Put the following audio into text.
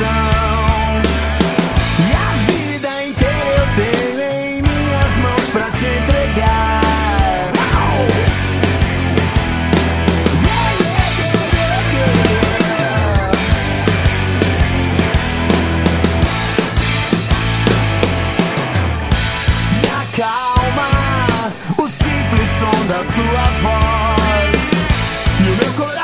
E a vida inteira eu tenho em minhas mãos pra te entregar. Me acalma o simples som da tua voz e o meu coração